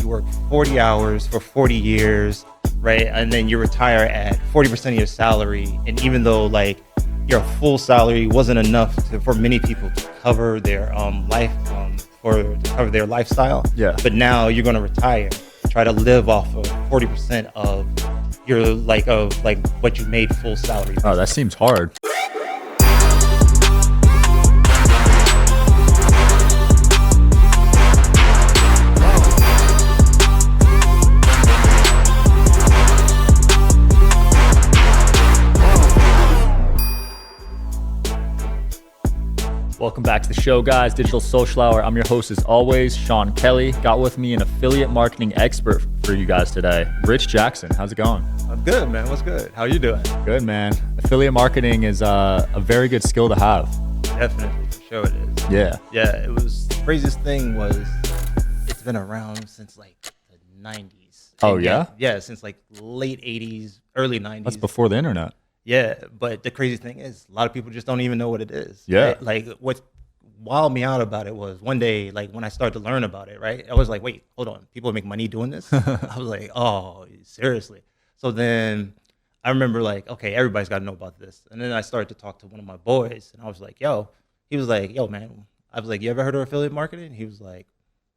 work 40 hours for 40 years, right? And then you retire at 40% of your salary. And even though like your full salary wasn't enough for many people to cover their their lifestyle. Yeah. But now you're going to retire, try to live off of 40% of your what you made full salary. Oh, that seems hard. Welcome back to the show, guys. Digital Social Hour. I'm your host, as always, Sean Kelly. Got with me an affiliate marketing expert for you guys today, Rich Jackson. How's it going? I'm good, man. What's good? How you doing? Good, man. Affiliate marketing is a very good skill to have. Definitely, for sure it is. Yeah. Yeah, it was, the craziest thing was it's been around since like the 90s. Oh, And yeah? Yeah, since like late 80s, early 90s. That's before the internet. Yeah, but the crazy thing is a lot of people just don't even know what it is. Yeah. Right? Like what wowed me out about it was one day, like when I started to learn about it, right? I was like, wait, hold on. People make money doing this? I was like, oh, seriously? So then I remember like, okay, everybody's got to know about this. And then I started to talk to one of my boys and I was like, he was like, yo, man. I was like, you ever heard of affiliate marketing? He was like,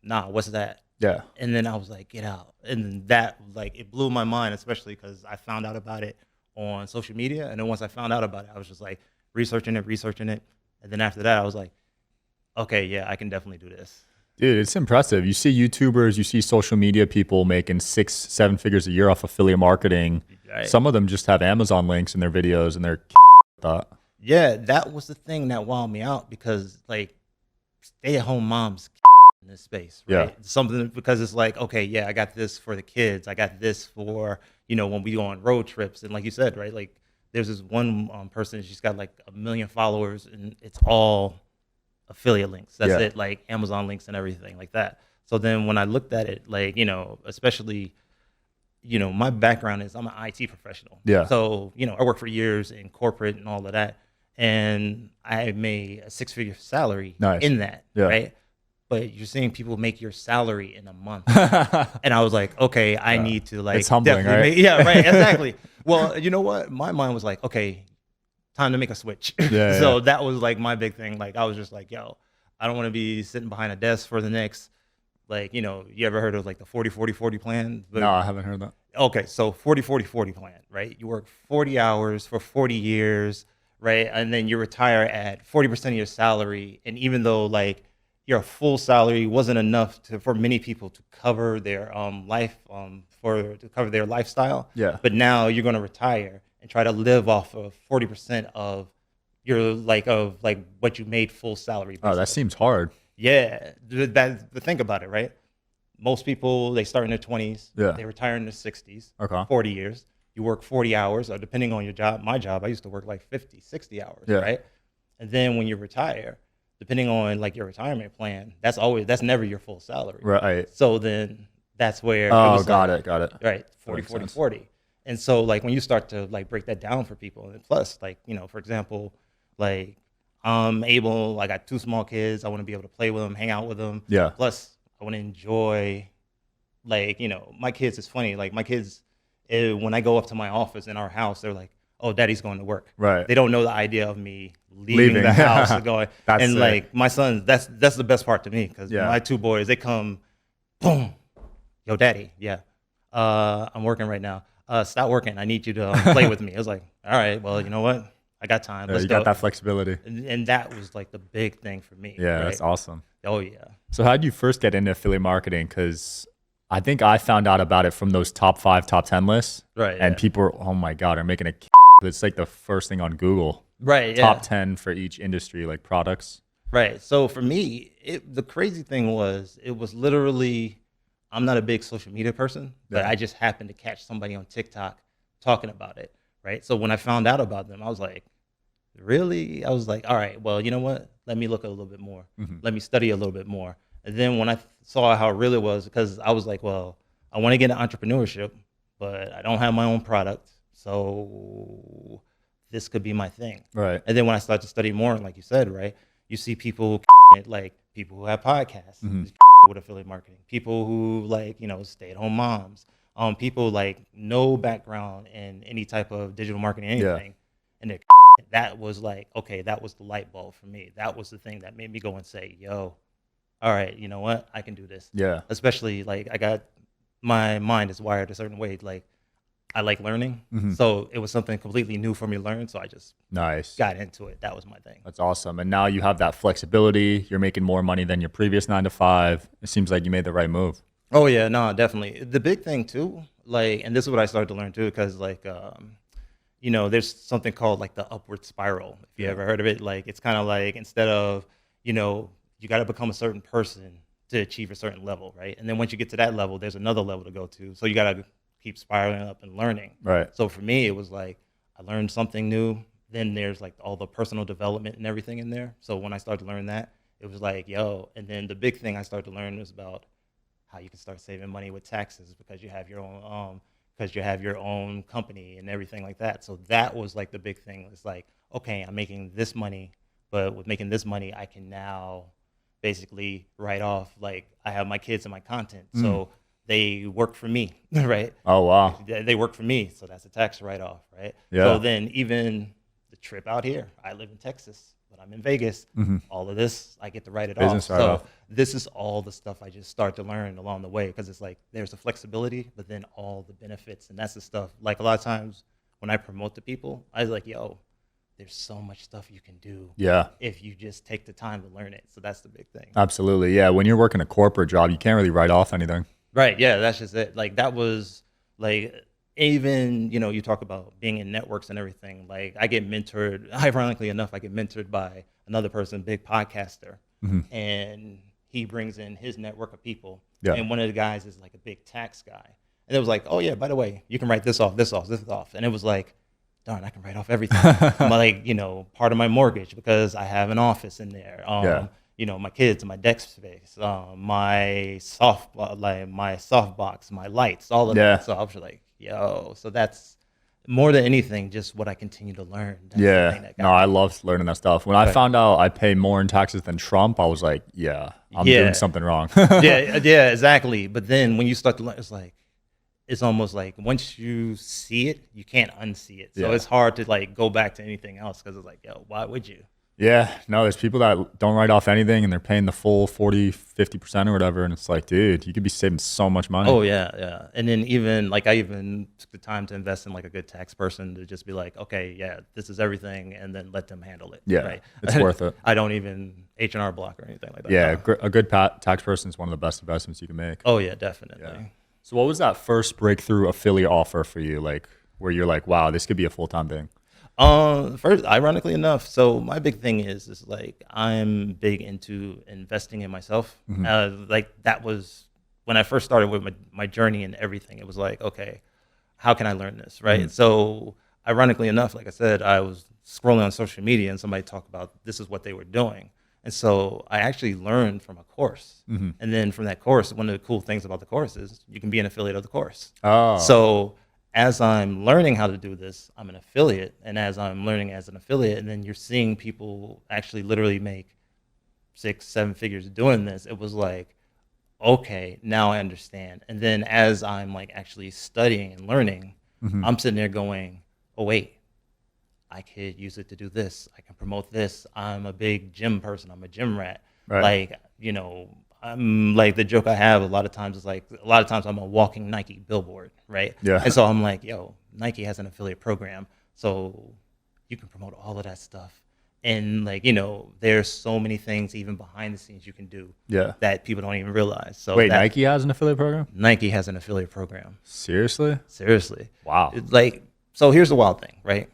nah, what's that? Yeah. And then I was like, get out. And that, like, it blew my mind, especially because I found out about it on social media. And then once I found out about it, I was just like researching it. And then after that, I was like, okay, yeah, I can definitely do this. Dude, it's impressive. You see YouTubers, you see social media people making 6-7 figures a year off affiliate marketing. Right. Some of them just have Amazon links in their videos and they're that. Yeah, that was the thing that wowed me out because like stay-at-home moms in this space, right? Yeah. Something because it's like, okay, yeah, I got this for the kids. I got this for, when we go on road trips. And like you said, right, like there's this one person, she's got like 1 million followers and it's all affiliate links. That's it, like Amazon links and everything like that. So then when I looked at it, like, especially, my background is I'm an IT professional. Yeah. So, I worked for years in corporate and all of that. And I made a 6-figure salary in that, right? But you're seeing people make your salary in a month. And I was like, okay, I need to like. It's humbling, right? Yeah, right, exactly. Well, you know what? My mind was like, okay, time to make a switch. Yeah, So that was like my big thing. Like I was just like, yo, I don't want to be sitting behind a desk for the next, like, you ever heard of like the 40-40-40 plan? No, I haven't heard that. Okay, so 40-40-40 plan, right? You work 40 hours for 40 years, right? And then you retire at 40% of your salary. And even though like your full salary wasn't enough for many people to cover their cover their lifestyle. Yeah. But now you're going to retire and try to live off of 40% of your what you made full salary. Basically. Oh, that seems hard. Yeah. But think about it, right? Most people, they start in their 20s. Yeah. They retire in their 60s. Okay. 40 years. You work 40 hours, or depending on your job. My job, I used to work like 50, 60 hours, right? And then when you retire, depending on like your retirement plan, that's never your full salary. Right. So then that's where got it. Right. 40. And so like when you start to like break that down for people, and plus like, for example, like I got 2 small kids, I want to be able to play with them, hang out with them. Yeah. Plus I want to enjoy like, my kids, it's funny, like my kids, when I go up to my office in our house, they're like, oh, daddy's going to work. Right. They don't know the idea of me leaving the house and going. And like my son, that's the best part to me because my 2 boys, they come, boom, yo, daddy, I'm working right now. Stop working. I need you to play with me. I was like, all right, well, you know what? I got time. Let's go. Got that flexibility. And that was like the big thing for me. Yeah, right? That's awesome. Oh, yeah. So how did you first get into affiliate marketing? Because I think I found out about it from those top 5, top 10 lists. Right. And people are, oh my God, are making a it's like the first thing on Google. Right. Top 10 for each industry, like products. Right. So for me, the crazy thing was, it was literally, I'm not a big social media person, but I just happened to catch somebody on TikTok talking about it. Right. So when I found out about them, I was like, really? I was like, all right, well, you know what? Let me look a little bit more. Mm-hmm. Let me study a little bit more. And then when I saw how real it was, because I was like, well, I want to get into entrepreneurship, but I don't have my own product. So this could be my thing. Right. And then when I started to study more, like you said, right, you see people like people who have podcasts with affiliate marketing, people who like, stay-at-home moms, people like no background in any type of digital marketing, anything. And that was like, okay, that was the light bulb for me. That was the thing that made me go and say, yo, all right, you know what? I can do this. Yeah. Especially like my mind is wired a certain way. Like I like learning. So it was something completely new for me to learn. So I just got into it. That was my thing. That's awesome. And now you have that flexibility. You're making more money than your previous 9 to 5. It seems like you made the right move. Oh yeah, no, definitely. The big thing too, like, and this is what I started to learn too, because like, there's something called like the upward spiral. If you ever heard of it, like it's kind of like instead of, you got to become a certain person to achieve a certain level, right? And then once you get to that level, there's another level to go to. So you got to keep spiraling up and learning. Right. So for me, it was like I learned something new. Then there's like all the personal development and everything in there. So when I started to learn that, it was like, yo. And then the big thing I started to learn was about how you can start saving money with taxes because you have your own company and everything like that. So that was like the big thing. It's like, okay, I'm making this money, but with making this money, I can now basically write off, like I have my kids and my content. So they work for me, right? Oh, wow. They work for me. So that's a tax write-off, right? Yeah. So then even the trip out here, I live in Texas, but I'm in Vegas. All of this, I get to write it Business off. write-off. So this is all the stuff I just start to learn along the way because it's like there's the flexibility, but then all the benefits. And that's the stuff, like a lot of times when I promote to people, I was like, yo, there's so much stuff you can do if you just take the time to learn it. So that's the big thing. Absolutely. Yeah. When you're working a corporate job, you can't really write off anything. Right. Yeah, that's just it. Like that was like even, you talk about being in networks and everything. Like I get mentored, ironically enough, I get mentored by another person, big podcaster. And he brings in his network of people. Yeah. And one of the guys is like a big tax guy. And it was like, oh yeah, by the way, you can write this off, this off, this off. And it was like, darn, I can write off everything. Like, part of my mortgage because I have an office in there. My kids, my desk space, my softbox, my lights, all of that. So I was like, yo, so that's more than anything, just what I continue to learn. That's the thing that got me. I love learning that stuff. When I found out I pay more in taxes than Trump, I was like, I'm doing something wrong. yeah, exactly. But then when you start to learn, it's almost like once you see it, you can't unsee it. So it's hard to like go back to anything else because it's like, yo, why would you? Yeah, no, there's people that don't write off anything and they're paying the full 40, 50% or whatever. And it's like, dude, you could be saving so much money. Oh, yeah. And then even like I even took the time to invest in like a good tax person to just be like, okay, yeah, this is everything. And then let them handle it. Yeah, right? It's worth it. I don't even H&R Block or anything like that. Yeah, a good tax person is one of the best investments you can make. Oh, yeah, definitely. Yeah. So what was that first breakthrough affiliate offer for you? Like where you're like, wow, this could be a full-time thing. First, ironically enough, so my big thing is like I'm big into investing in myself. Like that was when I first started with my journey and everything. It was like, okay, how can I learn this, right? So ironically enough, like I said, I was scrolling on social media and somebody talked about this is what they were doing. And so I actually learned from a course. And then from that course, one of the cool things about the course is you can be an affiliate of the course. Oh. So as I'm learning how to do this, I'm an affiliate. And as I'm learning as an affiliate, and then you're seeing people actually literally make 6-7 figures doing this, it was like, okay, now I understand. And then as I'm like actually studying and learning, I'm sitting there going, oh, wait, I could use it to do this. I can promote this. I'm a big gym person. I'm a gym rat. Right. Like, I'm like the joke I have a lot of times is like a lot of times I'm a walking Nike billboard, right? Yeah. And so I'm like, yo, Nike has an affiliate program, so you can promote all of that stuff. And like, there's so many things even behind the scenes you can do that people don't even realize. So wait, Nike has an affiliate program? Nike has an affiliate program. Seriously? Wow. It's like, so here's the wild thing, right?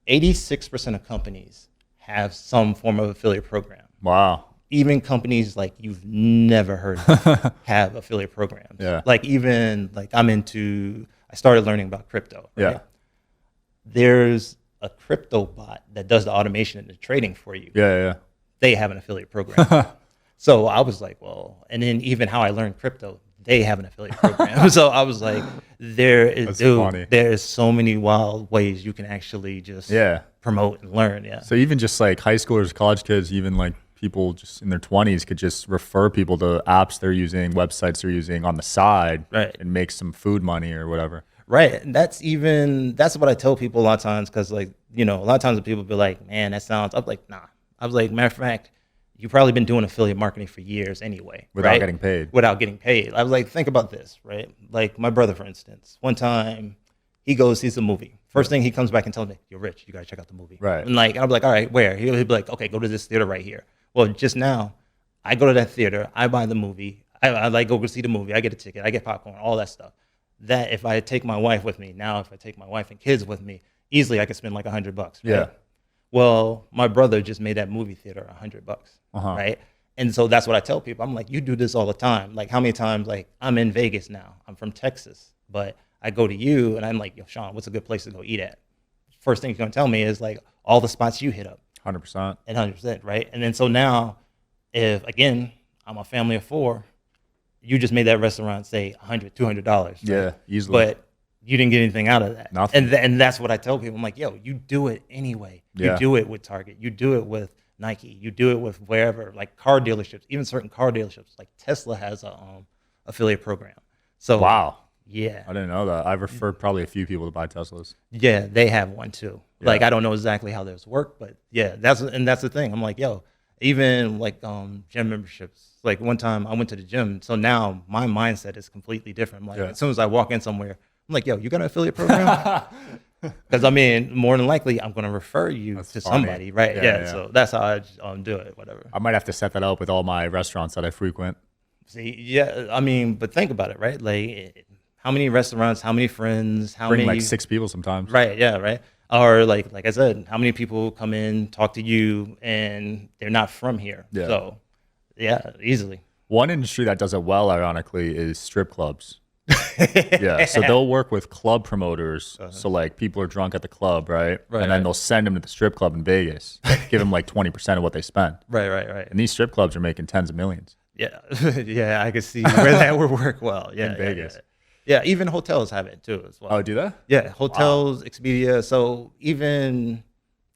86% of companies have some form of affiliate program. Wow. Even companies like you've never heard of have affiliate programs. Yeah. Like even like I started learning about crypto. Right? Yeah. There's a crypto bot that does the automation and the trading for you. Yeah. They have an affiliate program. So I was like, well, and then even how I learned crypto, they have an affiliate program. So I was like, there is so many wild ways you can actually just promote and learn. Yeah. So even just like high schoolers, college kids, even like people just in their 20s could just refer people to apps they're using, websites they're using on the side, Right. and make some food money or whatever. Right. And that's what I tell people a lot of times because, like, a lot of times people be like, man, that sounds, I'm like, nah. I was like, matter of fact, you've probably been doing affiliate marketing for years anyway. Without right? getting paid. Without getting paid. I was like, think about this, right? Like my brother, for instance, one time he goes, sees a movie. First thing he comes back and tells me, you're rich. You got to check out the movie. Right. And like, I'll be like, all right, where? He'll be like, okay, go to this theater right here. Well, just now, I go to that theater. I buy the movie. I like go see the movie. I get a ticket. I get popcorn, all that stuff. That if I take my wife with me, now if I take my wife and kids with me, easily I could spend like $100. Right? Yeah. Well, my brother just made that movie theater $100, Uh-huh. right? And so that's what I tell people. I'm like, you do this all the time. Like, how many times? Like, I'm in Vegas now. I'm from Texas, but I go to you and I'm like, yo, Sean, what's a good place to go eat at? First thing you're gonna tell me is like all the spots you hit up, 100%. and 100%, right? And then so now, if again I'm a family of 4, you just made that restaurant say $100, $200, right? Yeah, easily. But you didn't get anything out of that. Nothing. And that's what I tell people. I'm like, yo, you do it anyway. Yeah. You do it with Target. You do it with Nike. You do it with wherever, like car dealerships, even certain car dealerships. Like Tesla has a affiliate program. So Wow. yeah, I didn't know that. I've referred probably a few people to buy Teslas. yeah, they have one too. Yeah. Like I don't know exactly how theirs work, but yeah, that's the thing. I'm like, yo, even like gym memberships. Like one time I went to the gym, so now my mindset is completely different. I'm like, Yeah. as soon as I walk in somewhere, I'm like, yo, you got an affiliate program? Because I mean, more than likely, I'm going to refer you That's to funny. somebody, right? Yeah, Yeah, yeah. So that's how I do it. Whatever. I might have to set that up with all my restaurants that I frequent. See, yeah, I mean, but think about it, right? Like, how many restaurants? How many friends? How Bring many? like 6 people sometimes. Right. Yeah. Right. Or like I said, how many people come in, talk to you, and they're not from here? Yeah. So, yeah, easily. One industry that does it well, ironically, is strip clubs. Yeah, so they'll work with club promoters. So like people are drunk at the club, right? Right, And then right. they'll send them to the strip club in Vegas, give them like 20% of what they spend. Right. And these strip clubs are making tens of millions. Yeah. Yeah. I could see where that would work well. Yeah. In yeah, Vegas. Yeah. Yeah, even hotels have it too as well. Oh, do they? Yeah, hotels, Expedia. So even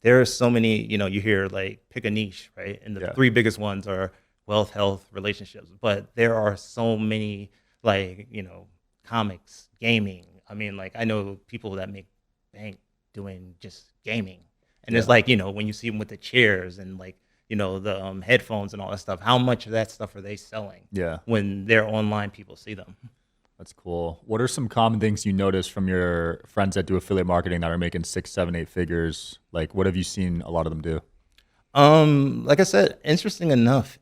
there are so many, you hear like pick a niche, right? And the Yeah. 3 biggest ones are wealth, health, relationships. But there are so many like, comics, gaming. I mean, like I know people that make bank doing just gaming. And it's Yeah. like, when you see them with the chairs and like, the headphones and all that stuff, how much of that stuff are they selling Yeah, when their online people see them? that's cool. What are some common things you notice from your friends that do affiliate marketing that are making 6, 7, 8 figures? Like, what have you seen a lot of them do? Like I said, interesting enough,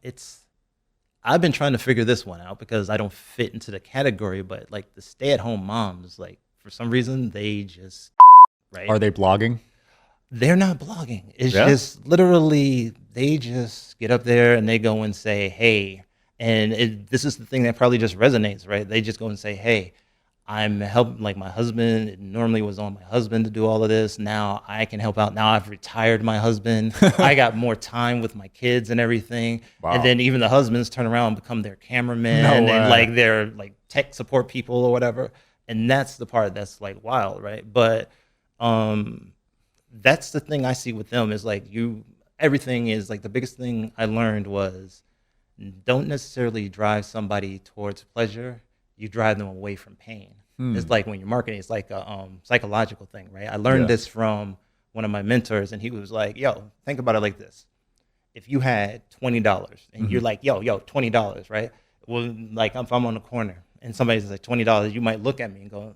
I've been trying to figure this one out because I don't fit into the category, but like the stay-at-home moms, like for some reason they just right. Are they blogging? They're not blogging. It's Yeah? just literally they just get up there and they go and say, hey, and this is the thing that probably just resonates, right? They just go and say, hey, I'm helping, like my husband, it normally was on my husband to do all of this. Now I can help out. Now I've retired my husband. I got more time with my kids and everything. Wow. And then even the husbands turn around and become their cameraman No way. and like their like tech support people or whatever. And that's the part that's like wild, right? But that's the thing I see with them is like everything is like the biggest thing I learned was don't necessarily drive somebody towards pleasure. You drive them away from pain. It's like when you're marketing, it's like a psychological thing, right? I learned Yeah. this from one of my mentors, and he was like, yo, think about it like this. If you had $20 and you're like, yo, $20, right? Well, like if I'm on the corner and somebody's like $20, you might look at me and go,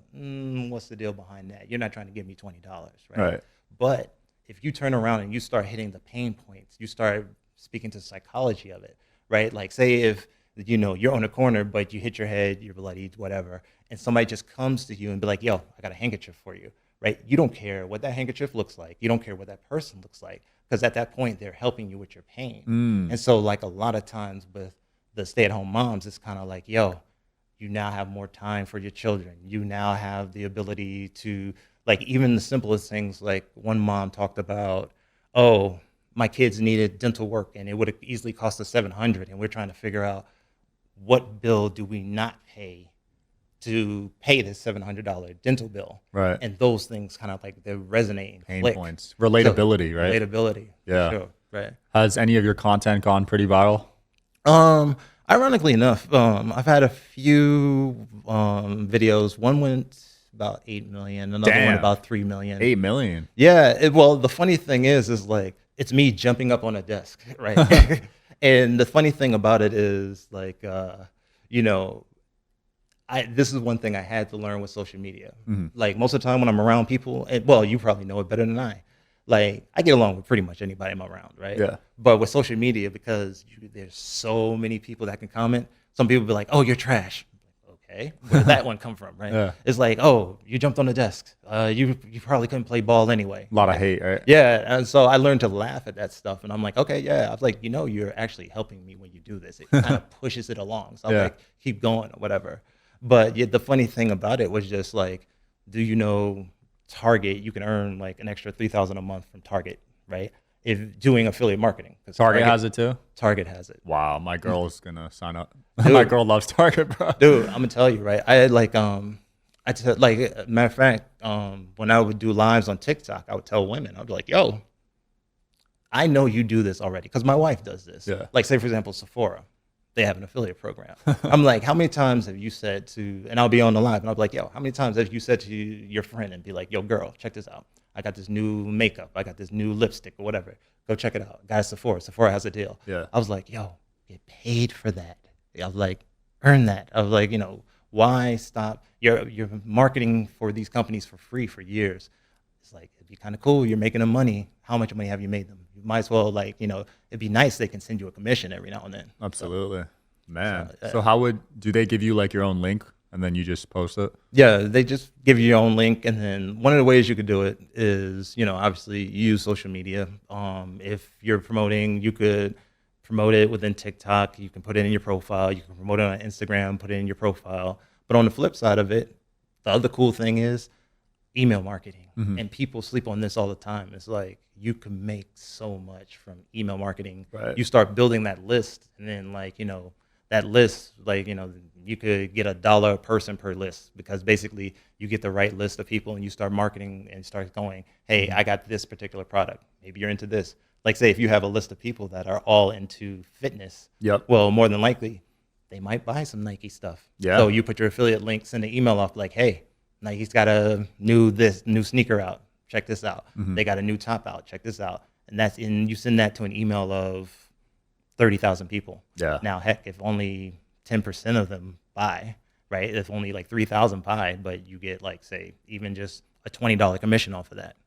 what's the deal behind that? You're not trying to give me $20, right? Right. But if you turn around and you start hitting the pain points, you start speaking to the psychology of it, right? Like say if, you're on a corner, but you hit your head, you're bloody, whatever, and somebody just comes to you and be like, yo, I got a handkerchief for you, right? You don't care what that handkerchief looks like. You don't care what that person looks like, because at that point, they're helping you with your pain. And so like a lot of times with the stay-at-home moms, it's kind of like, yo, you now have more time for your children. You now have the ability to, like even the simplest things, like one mom talked about, oh, my kids needed dental work and it would have easily cost us $700, and we're trying to figure out what bill do we not pay to pay this $700 dental bill. Right. And those things kind of like they resonate and Pain click. points. Relatability, So, right? Relatability. Yeah. For sure. Right. Has any of your content gone pretty viral? Ironically enough, I've had a few videos. One went about 8 million, another one Damn. about 3 million. 8 million. Yeah. Well, the funny thing is like it's me jumping up on a desk, right? And the funny thing about it is like, you know, this is one thing I had to learn with social media. Like most of the time when I'm around people, and well, you probably know it better than I. Like I get along with pretty much anybody I'm around, right? Yeah. But with social media, because there's so many people that can comment, some people be like, "Oh, you're trash." Okay, where did that one come from, right? Yeah. It's like, "Oh, you jumped on the desk. You probably couldn't play ball anyway." A lot of hate, right? Yeah, and so I learned to laugh at that stuff, and I'm like, okay, yeah. I was like, you're actually helping me when you do this. It kind of pushes it along. So I'm Yeah. like, keep going or whatever. But yeah, the funny thing about it was just like, do you know Target? You can earn like an extra $3,000 a month from Target, right? If doing affiliate marketing, 'cause Target has it too? Target has it. Wow, my girl's gonna sign up. Dude. My girl loves Target, bro. Dude, I'm gonna tell you, right? I had like like matter of fact, when I would do lives on TikTok, I would tell women, I'd be like, yo, I know you do this already because my wife does this. Yeah. Like, say, for example, Sephora, they have an affiliate program. I'm like, how many times have you said to, and I'll be on the live, and I'll be like, yo, how many times have you said to your friend and be like, yo, girl, check this out. I got this new makeup. I got this new lipstick or whatever. Go check it out. Guys, Sephora. Sephora has a deal. Yeah. I was like, yo, get paid for that. I was like, earn that. I was like, why stop? You're marketing for these companies for free for years. It's like, it'd be kind of cool. You're making them money. How much money have you made them? You might as well, like, it'd be nice they can send you a commission every now and then. Absolutely. Man. So, So do they give you like your own link and then you just post it? Yeah, they just give you your own link. And then one of the ways you could do it is, obviously use social media. If you're promoting, you could promote it within TikTok. You can put it in your profile. You can promote it on Instagram, put it in your profile. But on the flip side of it, the other cool thing is email marketing. And people sleep on this all the time. It's like you can make so much from email marketing. Right. You start building that list, and then that list, you could get $1 a person per list because basically you get the right list of people and you start marketing and start going, hey, I got this particular product. Maybe you're into this. Like say if you have a list of people that are all into fitness, Yep. well, more than likely they might buy some Nike stuff. Yeah. So you put your affiliate link, send an email off like, hey, Nike's got a new sneaker out. Check this out. They got a new top out. Check this out. And you send that to an email of 30,000 people. Yeah. Now, heck, if only 10% of them buy, right? If only like 3,000 buy, but you get like, say, even just a $20 commission off of that.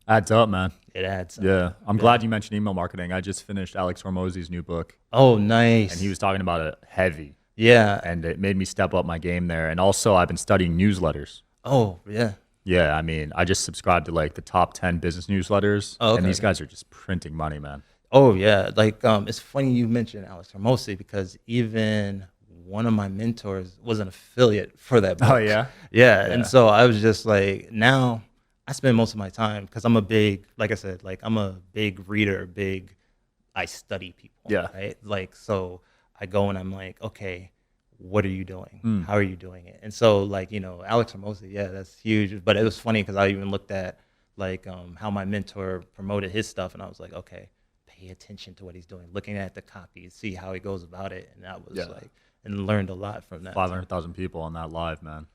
Adds up, man. It adds up. Yeah. I'm glad you mentioned email marketing. I just finished Alex Hormozy's new book Oh, nice. and he was talking about it heavy. Yeah. And it made me step up my game there. And also, I've been studying newsletters. Oh, yeah. Yeah, I mean, I just subscribe to like the top 10 business newsletters. Oh, okay. And these guys are just printing money, man. Oh, yeah. Like, it's funny you mentioned Alex Hormozy because even one of my mentors was an affiliate for that book. Oh, yeah? Yeah. And so I was just like, now I spend most of my time because I'm a big, like I said, like I'm a big reader, I study people. Yeah. Right. Like, so I go and I'm like, okay, what are you doing? How are you doing it? And so like, Alex Hormozy, yeah, that's huge. But it was funny because I even looked at like how my mentor promoted his stuff. And I was like, okay, pay attention to what he's doing, looking at the copy, see how he goes about it. And that was and learned a lot from that. 500,000 people on that live, man.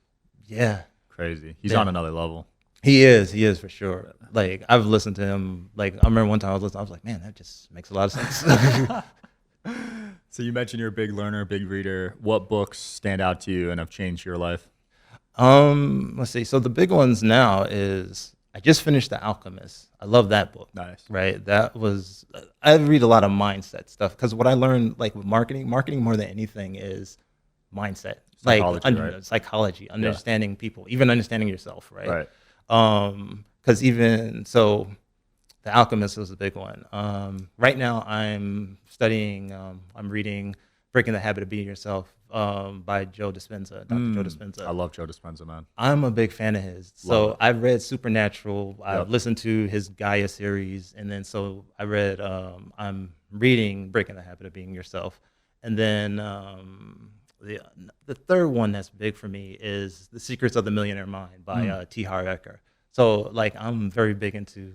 Yeah. Crazy. He's Yeah. on another level. He is for sure. Like I've listened to him. Like I remember one time I was like, man, that just makes a lot of sense. So you mentioned you're a big learner, big reader. What books stand out to you and have changed your life? Let's see. So the big ones now is I just finished The Alchemist. I love that book. Nice. Right. I read a lot of mindset stuff because what I learned like with marketing more than anything is mindset. Psychology, right? Psychology, understanding people, even understanding yourself. Right. Because even so, The Alchemist was a big one. Right now, I'm studying. I'm reading "Breaking the Habit of Being Yourself" by Joe Dispenza, Dr. Joe Dispenza. I love Joe Dispenza, man. I'm a big fan of his. So I've read Supernatural. I've listened to his Gaia series, and then so I read. I'm reading "Breaking the Habit of Being Yourself," and then the third one that's big for me is "The Secrets of the Millionaire Mind" by T. Harv Eker. So like I'm very big into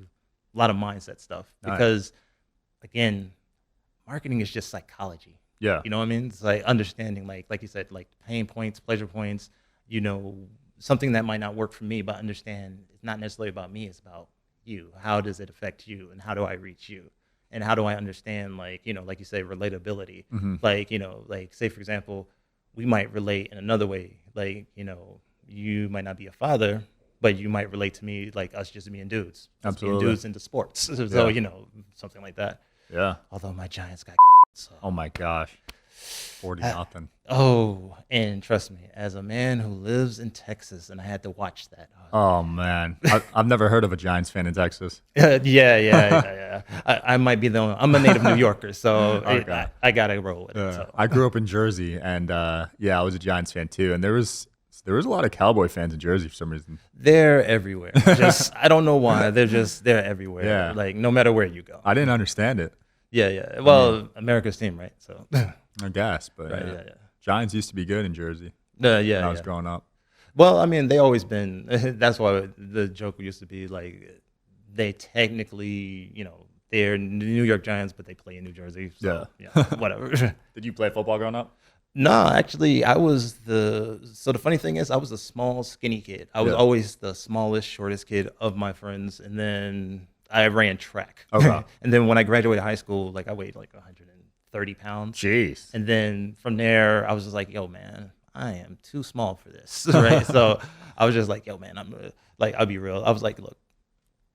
a lot of mindset stuff because again, marketing is just psychology. Yeah. You know what I mean? It's like understanding, like you said, like pain points, pleasure points. Something that might not work for me, but understand it's not necessarily about me. It's about you. How does it affect you, and how do I reach you, and how do I understand, like you say, relatability. Like say for example, we might relate in another way. You might not be a father, but you might relate to me like us just being dudes. Us being Absolutely. dudes into sports. So, Yeah. something like that. Yeah. Although my Giants got so. Oh my gosh. 40 nothing. Oh, and trust me, as a man who lives in Texas, and I had to watch that. Oh man. I've never heard of a Giants fan in Texas. Yeah. I might be the only. I'm a native New Yorker, so Okay. I gotta roll with it. Yeah. So. I grew up in Jersey, and yeah, I was a Giants fan too. And there was a lot of Cowboy fans in Jersey for some reason. They're everywhere. I don't know why. They're everywhere. Yeah. Like no matter where you go. I didn't understand it. Yeah. Well, America's team, right? So. I guess, but Right. yeah. Yeah. Giants used to be good in Jersey Yeah. when I was Yeah. growing up. Well, I mean, they always been. That's why the joke used to be like, they technically, they're New York Giants, but they play in New Jersey. So, yeah, whatever. Did you play football growing up? No, actually, So the funny thing is, I was a small, skinny kid. I was Yeah. always the smallest, shortest kid of my friends, and then I ran track. Okay. And then when I graduated high school, like I weighed like 130 pounds. Jeez. And then from there, I was just like, yo, man, I am too small for this, right? So I was just like, yo, man, I'll be real. I was like, look,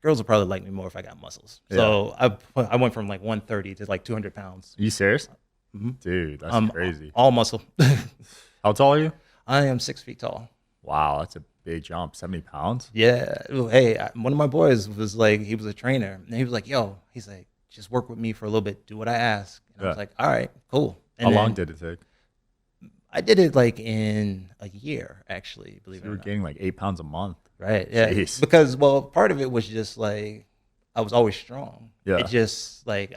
girls will probably like me more if I got muscles. So I went from like 130 to like 200 pounds. Are you serious? Mhm. Dude, that's crazy. All muscle. How tall are you? I am 6 feet tall. Wow, that's a big jump. 70 pounds? Yeah. Hey, one of my boys was like, he was a trainer, and he was like, yo, he's like, just work with me for a little bit, do what I ask. And I was Yeah. like, all right, cool. And How long then did it take? I did it like in a year, actually, believe it You or were not. gaining like 8 pounds a month. Right. Yeah. Jeez. Because, well, part of it was just like I was always strong. Yeah. It just like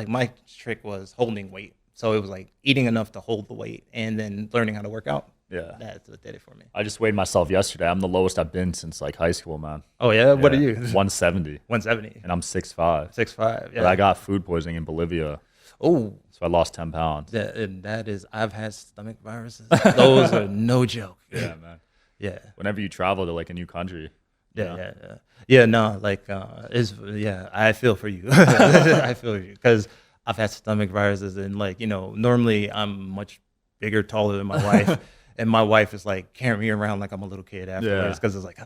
my trick was holding weight. So it was like eating enough to hold the weight and then learning how to work out. Yeah. That's what did it for me. I just weighed myself yesterday. I'm the lowest I've been since like high school, man. Oh yeah. What are Yeah. you? 170. 170. And I'm 6'5". 6'5". Yeah. But I got food poisoning in Bolivia, Oh, so I lost 10 pounds. and that is. I've had stomach viruses. Those are no joke. Yeah, man. Yeah. Whenever you travel to like a new country. Yeah. No, like I feel for you. I feel you because I've had stomach viruses and normally I'm much bigger, taller than my wife, and my wife is like carrying me around like I'm a little kid afterwards because it's like,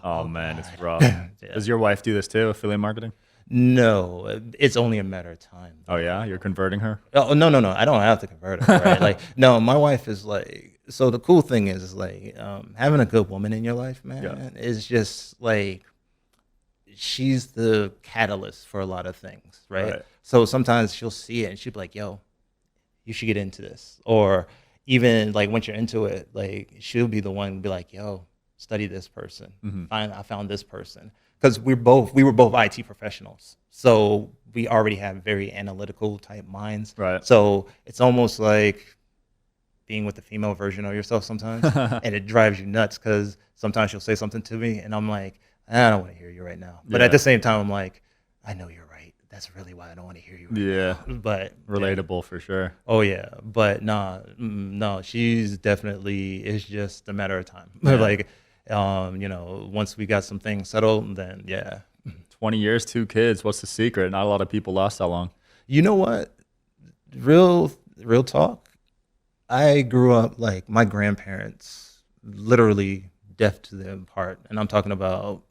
Oh, man, it's rough. Yeah. Does your wife do this too, affiliate marketing? No, it's only a matter of time. Oh, yeah? You're converting her? Oh no, I don't have to convert her. Right? Like no, my wife is like. So the cool thing is like having a good woman in your life, man, is just like she's the catalyst for a lot of things, right? So sometimes she'll see it and she'll be like, "Yo, you should get into this," or even like once you're into it, like she'll be the one to be like, "Yo, study this person. I found this person." Because we were both IT professionals, so we already have very analytical type minds. Right. So it's almost like being with the female version of yourself sometimes, and it drives you nuts because sometimes she'll say something to me, and I'm like, I don't want to hear you right now. But Yeah. at the same time, I'm like, I know you're right. That's really why I don't want to hear you. Right Yeah. now. But Relatable for sure. Oh yeah, but no, she's definitely. It's just a matter of time. Yeah. Like, once we got some things settled, then yeah. 20 years, 2 kids. What's the secret? Not a lot of people last that long. You know what? Real talk. I grew up like my grandparents, literally deaf to them part, and I'm talking about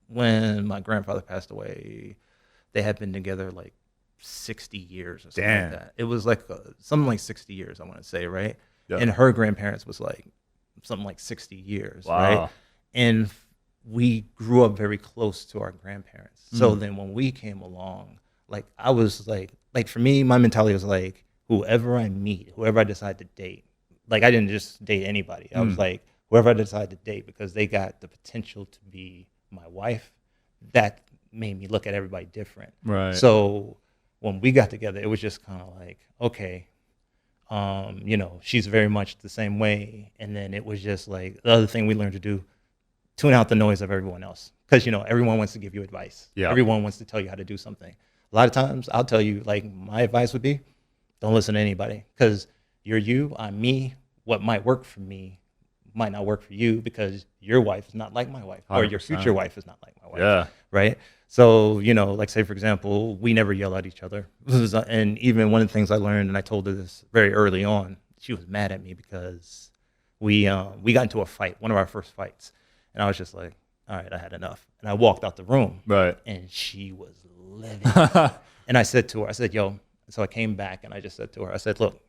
when my grandfather passed away. They had been together like 60 years or something Damn. like that. It was like something like 60 years, I want to say, right? Yeah. And her grandparents was like something like 60 years, Wow. right? And we grew up very close to our grandparents. So then when we came along, like I was like for me, my mentality was like, whoever I meet, whoever I decide to date, like I didn't just date anybody. I was like, whoever I decide to date because they got the potential to be my wife, that made me look at everybody different. Right. So when we got together, it was just kind of like, okay, she's very much the same way. And then it was just like the other thing we learned to do, tune out the noise of everyone else. Because, everyone wants to give you advice. Yeah. Everyone wants to tell you how to do something. a lot of times I'll tell you, like, my advice would be, don't listen to anybody, because you're you, I'm me. What might work for me might not work for you, because your wife is not like my wife, or your 100%. future wife is not like my wife. Yeah. Right. So, like, say, for example, we never yell at each other. And even one of the things I learned, and I told her this very early on, she was mad at me because we got into a fight, one of our first fights. And I was just like, all right, I had enough. And I walked out the room. Right. And she was livid. And I said to her, I said, yo, so I came back and I just said to her, I said, look,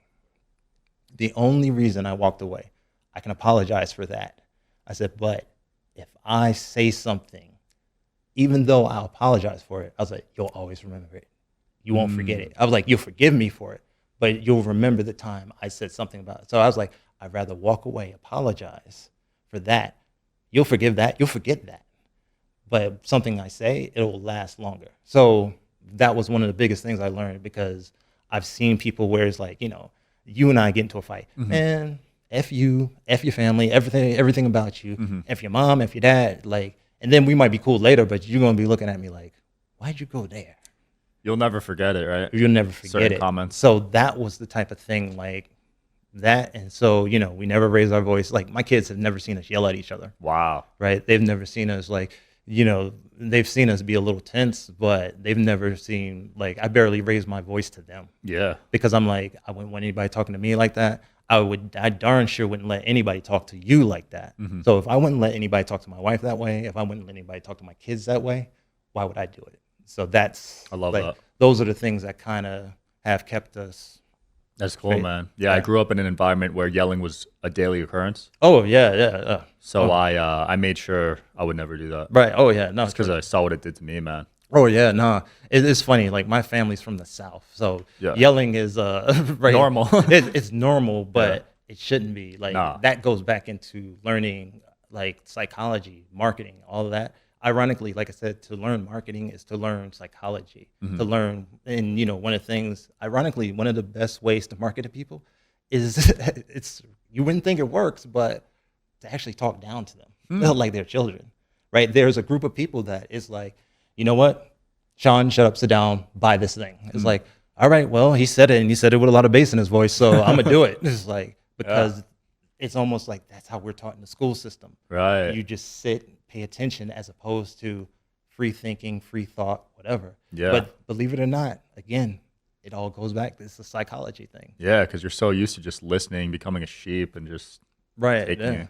the only reason I walked away, I can apologize for that. I said, but if I say something, even though I'll apologize for it, I was like, you'll always remember it. You won't forget it. I was like, you'll forgive me for it, but you'll remember the time I said something about it. So I was like, I'd rather walk away, apologize for that. You'll forgive that. You'll forget that. But something I say, it'll last longer. So that was one of the biggest things I learned, because I've seen people where it's like, you and I get into a fight. Man, F you, F your family, everything about you, F your mom, F your dad. Like, and then we might be cool later, but you're going to be looking at me like, why'd you go there? You'll never forget it, right? You'll never forget Certain it. comments. So that was the type of thing like that. And so, we never raised our voice. Like, my kids have never seen us yell at each other. Wow. Right? They've never seen us like, they've seen us be a little tense, but they've never seen, like, I barely raise my voice to them. Yeah. Because I'm like, I wouldn't want anybody talking to me like that. I darn sure wouldn't let anybody talk to you like that. So if I wouldn't let anybody talk to my wife that way, if I wouldn't let anybody talk to my kids that way, why would I do it? So I love that. Those are the things that kind of have kept us. That's cool, Right. man. Yeah, I grew up in an environment where yelling was a daily occurrence. Oh yeah. So I made sure I would never do that. Right. Oh yeah. No, Because I saw what it did to me, man. oh yeah. No, it's funny. Like, my family's from the South, so Yeah. yelling is right, Normal. It's normal, but Yeah. it shouldn't be. Like, Nah. that goes back into learning, like, psychology, marketing, all of that. Ironically, like I said, to learn marketing is to learn psychology, to learn. And, one of the things, ironically, one of the best ways to market to people is you wouldn't think it works, but to actually talk down to them like they're children, right? There's a group of people that is like, you know what, Sean, shut up, sit down, buy this thing. It's like, all right, well, he said it, and he said it with a lot of bass in his voice, so I'm gonna do it. It's like, because it's almost like that's how we're taught in the school system. Right. You just sit, pay attention, as opposed to free thinking, free thought, whatever. Yeah. But believe it or not, again, it all goes back. It's a psychology thing. Yeah, because you're so used to just listening, becoming a sheep, and just Right. taking Yeah. it.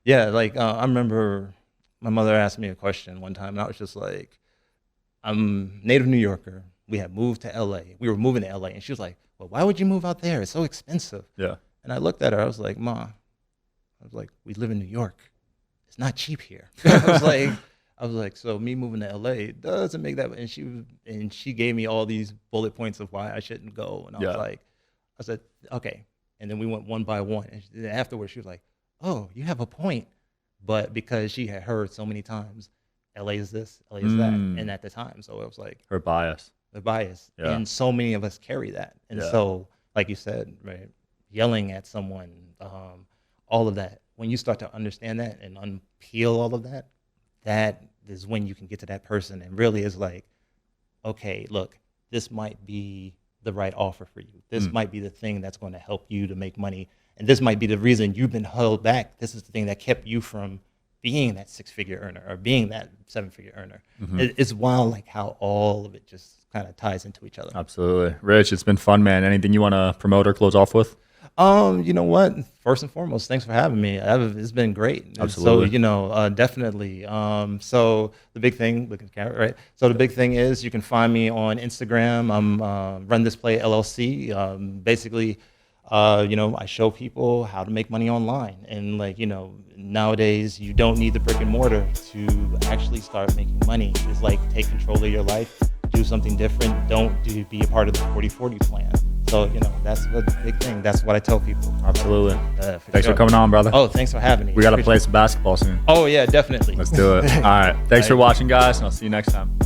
Yeah. Like, I remember my mother asked me a question one time, and I was just like, I'm native New Yorker. We had moved to LA. We were moving to LA. And she was like, well, why would you move out there? It's so expensive. Yeah. And I looked at her. I was like, Ma, we live in New York. It's not cheap here. I was like, so me moving to LA doesn't make that. And she gave me all these bullet points of why I shouldn't go. And I said, okay. And then we went one by one. And then afterwards, she was like, oh, you have a point. But because she had heard so many times, LA is this, LA is that. And at the time, so it was like Her bias. the bias. Yeah. And so many of us carry that. And Yeah. so, like you said, right, yelling at someone, all of that, when you start to understand that and unpeel all of that, that is when you can get to that person and really is like, okay, look, this might be the right offer for you. This might be the thing that's going to help you to make money. And this might be the reason you've been held back. This is the thing that kept you from being that 6-figure earner or being that 7-figure earner. It's wild, like, how all of it just kind of ties into each other. Absolutely. Rich, it's been fun, man. Anything you want to promote or close off with? You know what? First and foremost, thanks for having me. It's been great. Absolutely. So, definitely. So the big thing, look at the camera, right? So the big thing is you can find me on Instagram. I'm Run This Play LLC. Basically, I show people how to make money online. And nowadays you don't need the brick and mortar to actually start making money. It's like, take control of your life, do something different. Don't be a part of the 40/40 plan. So, that's the big thing. That's what I tell people. Absolutely. Thanks sure. for coming on, brother. Oh, thanks for having me. We got to Appreciate play some basketball soon. Oh, yeah, definitely. Let's do it. All right. Thanks for watching, guys, and I'll see you next time.